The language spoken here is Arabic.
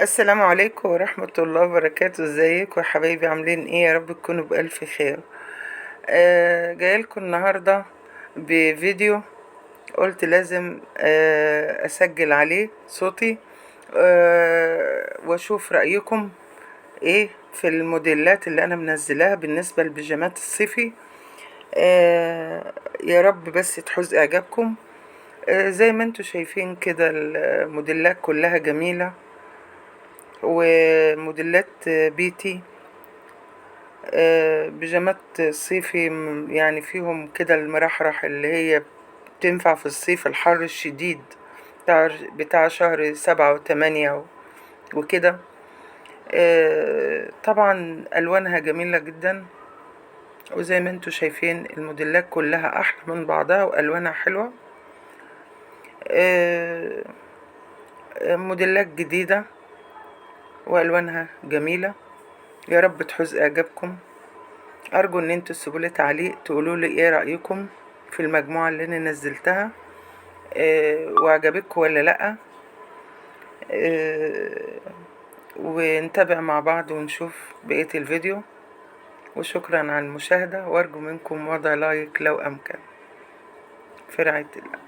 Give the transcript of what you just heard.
السلام عليكم ورحمة الله وبركاته. ازيكم يا حبايبي؟ عاملين ايه؟ يا رب تكونوا بألف خير. جايلكم النهاردة بفيديو قلت لازم اسجل عليه صوتي واشوف رأيكم ايه في الموديلات اللي انا منزلاها بالنسبة للبيجامات الصيفي. يا رب بس تحوز اعجابكم. زي ما انتوا شايفين كده الموديلات كلها جميلة، وموديلات بيتي، بيجامات صيفي، يعني فيهم كده المرحرح اللي هي بتنفع في الصيف الحر الشديد بتاع شهر 7 و8 وكده. طبعا ألوانها جميلة جدا، وزي ما انتوا شايفين الموديلات كلها أحلى من بعضها وألوانها حلوة. موديلات جديدة وألوانها جميلة. يا رب تحوز إعجابكم. ارجو ان انتوا تسيبوا لي تعليق تقولوا لي ايه رايكم في المجموعه اللي انا نزلتها، وعجبتكم ولا لا. ونتابع مع بعض ونشوف بقيه الفيديو. وشكرا على المشاهده، وارجو منكم وضع لايك لو امكن، في رعايه الله.